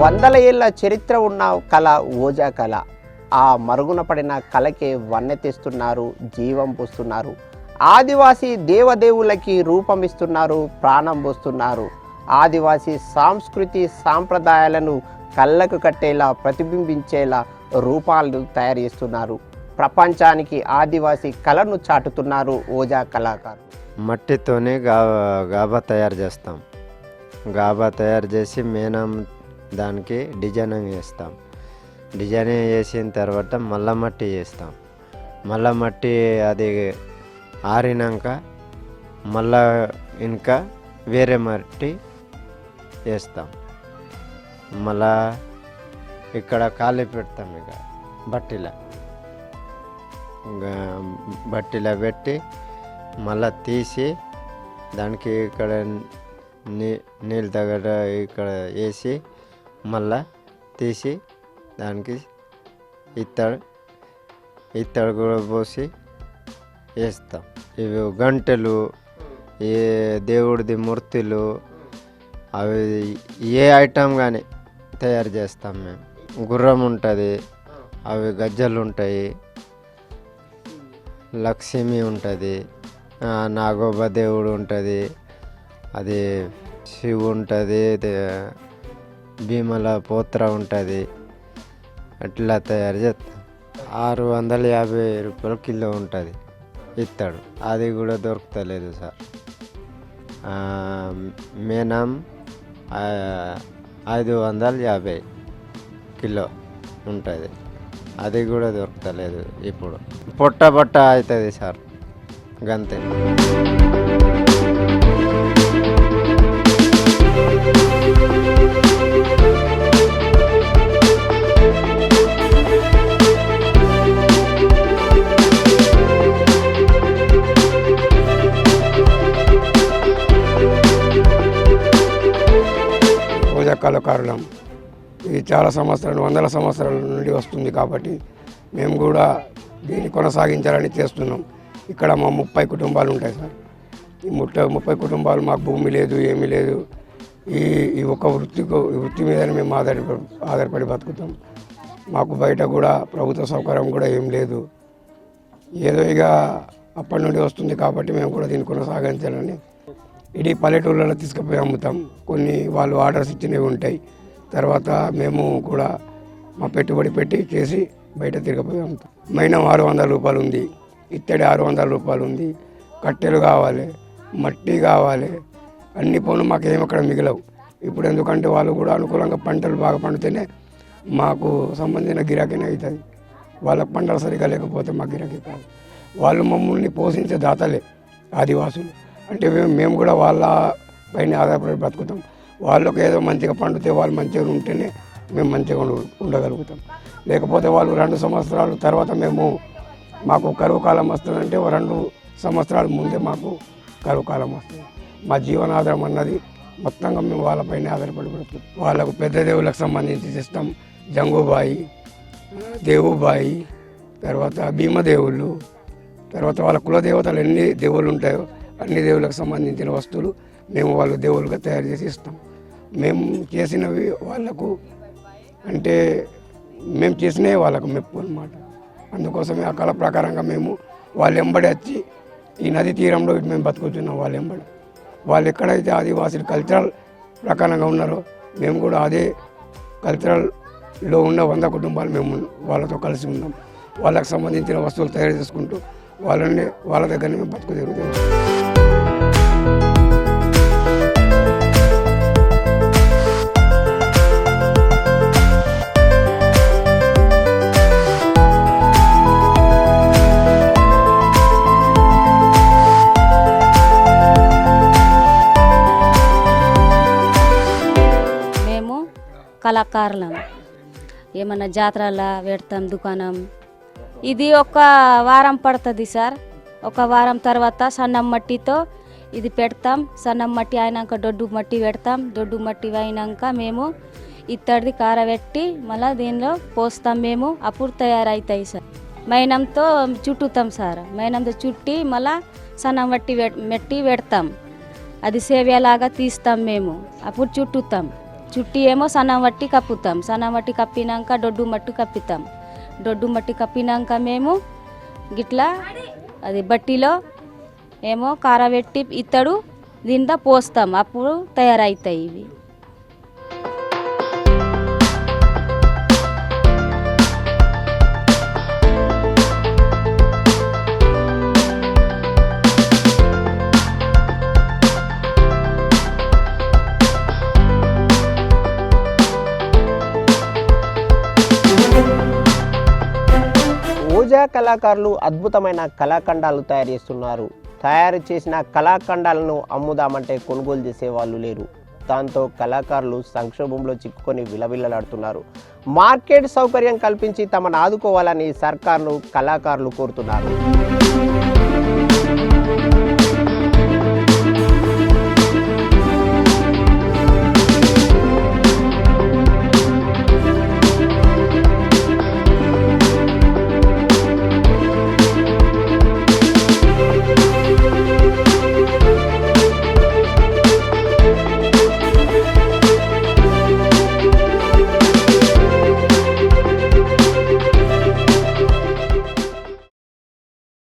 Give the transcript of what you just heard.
వందల ఏళ్ల చరిత్ర ఉన్న కళ ఓజా కళ. ఆ మరుగున పడిన కళకే వన్నె తెస్తున్నారు, జీవం పోస్తున్నారు. ఆదివాసీ దేవదేవులకి రూపమిస్తున్నారు, ప్రాణం పోస్తున్నారు. ఆదివాసీ సంస్కృతి సాంప్రదాయాలను కళ్ళకు కట్టేలా, ప్రతిబింబించేలా రూపాలను తయారు చేస్తున్నారు. ప్రపంచానికి ఆదివాసీ కళను చాటుతున్నారు ఓజా కళాకారులు. మట్టితోనే గాబా తయారు చేస్తాం. గాబా తయారు చేసి మేనం దానికి డిజైనింగ్ చేస్తాం. డిజైనింగ్ చేసిన తర్వాత మల్ల మట్టి చేస్తాం. మల్ల మట్టి అది ఆరినాక మళ్ళా ఇంకా వేరే మట్టి వేస్తాం. మళ్ళా ఇక్కడ ఖాళీ పెడతాం. ఇక బట్టిలో పెట్టి మళ్ళా తీసి దానికి ఇక్కడ నీళ్ళు తగ్గట ఇక్కడ వేసి మళ్ళా తీసి దానికి ఇత్తడి కూడా పోసి వేస్తాం. ఇవి గంటెలు, ఏ దేవుడిది మూర్తులు, అవి ఏ ఐటమ్ కానీ తయారు చేస్తాం మేము. గుర్రం ఉంటుంది, అవి గజ్జలు ఉంటాయి, లక్ష్మి ఉంటుంది, నాగోబ దేవుడు ఉంటుంది, అది శివు ఉంటుంది, భీమల పోత్ర ఉంటుంది. అట్లా తయారు చేస్తాం. 650 రూపాయలు కిలో ఉంటుంది ఇత్తడు. అది కూడా దొరుకుతలేదు సార్. మేనం 550 కిలో ఉంటుంది. అది కూడా దొరుకుతలేదు ఇప్పుడు. పొట్ట అవుతుంది సార్, గంతే. ఓజా కళాకారులం. ఇది చాలా సంవత్సరాలు, వందల సంవత్సరాల నుండి వస్తుంది కాబట్టి మేము కూడా దీన్ని కొనసాగించాలని చేస్తున్నాం. ఇక్కడ మా 30 కుటుంబాలు ఉంటాయి సార్. ఈ 30 కుటుంబాలు, మాకు భూమి లేదు, ఏమీ లేదు. ఈ ఒక వృత్తి మీదనే మేము ఆధారపడి బతుకుతాం. మాకు బయట కూడా ప్రభుత్వ సౌకర్యం కూడా ఏం లేదు. ఏదో ఇక అప్పటి నుండి వస్తుంది కాబట్టి మేము కూడా దీన్ని కొనసాగించాలని ఇది పల్లెటూళ్ళలో తీసుకుపోయి అమ్ముతాం. కొన్ని వాళ్ళు ఆర్డర్స్ ఇచ్చినవి ఉంటాయి. తర్వాత మేము కూడా మా పెట్టుబడి పెట్టి చేసి బయట తిరగపోయి అమ్ముతాం. మైనం 600 రూపాయలు ఉంది, ఇత్తడి 600 రూపాయలు ఉంది. కట్టెలు కావాలి, మట్టి కావాలి, అన్ని పనులు మాకేం అక్కడ మిగలవు. ఇప్పుడు ఎందుకంటే వాళ్ళు కూడా అనుకూలంగా పంటలు బాగా పండితేనే మాకు సంబంధించిన గిరాకీనే అవుతుంది. వాళ్ళకి పంటలు సరిగా లేకపోతే మాకు గిరాకీ కాదు. వాళ్ళు మమ్మల్ని పోషించే దాతలే ఆదివాసులు. అంటే మేము కూడా వాళ్ళ పైన ఆధారపడి బతుకుతాం. వాళ్ళకి ఏదో మంచిగా పండితే వాళ్ళు మంచిగా ఉంటేనే మేము మంచిగా ఉండగలుగుతాం. లేకపోతే వాళ్ళు 2 సంవత్సరాల తర్వాత మాకు కరువు కాలం వస్తుందంటే 2 సంవత్సరాల ముందే మాకు కరువు కాలం వస్తుంది. మా జీవనాధారం అన్నది మొత్తంగా మేము వాళ్ళపైన ఆధారపడి బతుకుతాం. వాళ్ళకు పెద్ద దేవుళ్ళకి సంబంధించి చేస్తాం. జంగుబాయి, దేవుబాయి, తర్వాత భీమదేవుళ్ళు, తర్వాత వాళ్ళ కులదేవతలు ఎన్ని దేవుళ్ళు ఉంటాయో అన్ని దేవుళ్ళకు సంబంధించిన వస్తువులు మేము వాళ్ళు దేవుళ్ళుగా తయారు చేసి ఇస్తాం. మేము చేసినవి వాళ్ళకు అంటే మేము చేసినవి వాళ్ళకు మెప్పు అన్నమాట. అందుకోసమే ఆ కళ ప్రకారంగా మేము వాళ్ళు ఎంబడి వచ్చి ఈ నది తీరంలో మేము బతుకుతున్నాం. వాళ్ళు ఎంబడి వాళ్ళు ఎక్కడైతే ఆదివాసీలు కల్చరల్ ప్రకారంగా ఉన్నారో మేము కూడా అదే కల్చరల్లో ఉన్న 100 కుటుంబాలు మేము వాళ్ళతో కలిసి ఉన్నాం. వాళ్ళకు సంబంధించిన వస్తువులు తయారు చేసుకుంటూ వాళ్ళ దగ్గరనే మేము బతుకు తిరుగుతాం. కళాకారులం. ఏమన్నా జాతరలా పెడతాం దుకాణం. ఇది ఒక వారం పడుతుంది సార్. ఒక వారం తర్వాత సన్నం మట్టితో ఇది పెడతాం. సన్నం మట్టి అయినాక దొడ్డు మట్టి పెడతాం. దొడ్డు మట్టి అయినాక మేము ఇత్తడిది కారబెట్టి మళ్ళీ దీనిలో పోస్తాం. మేము అప్పుడు తయారవుతాయి సార్. మైనంతో చుట్టుతాం సార్. మైనంతో చుట్టి మళ్ళీ సన్నం మట్టి పెడతాం. అది సేవ్యలాగా తీస్తాం మేము. అప్పుడు చుట్టుతాం. చుట్టి ఏమో సన్నం వట్టి కప్పుతాం. సన్నం వట్టి కప్పినాక దొడ్డు మట్టు కప్పుతాం. దొడ్డు మట్టి కప్పినాక మేము గిట్లా అది బట్టిలో ఏమో కారబెట్టి ఇత్తడు దీంట్లో పోస్తాం. అప్పుడు తయారవుతాయి ఇవి. ఓజా కళాకారులు అద్భుతమైన కళాఖండాలు తయారు చేస్తున్నారు. తయారు చేసిన కళాఖండాలను అమ్ముదామంటే కొనుగోలు చేసే వాళ్ళు లేరు. దాంతో కళాకారులు సంక్షోభంలో చిక్కుకొని విలవిల్లలాడుతున్నారు. మార్కెట్ సౌకర్యం కల్పించి తమను ఆదుకోవాలని సర్కార్ను కళాకారులు కోరుతున్నారు.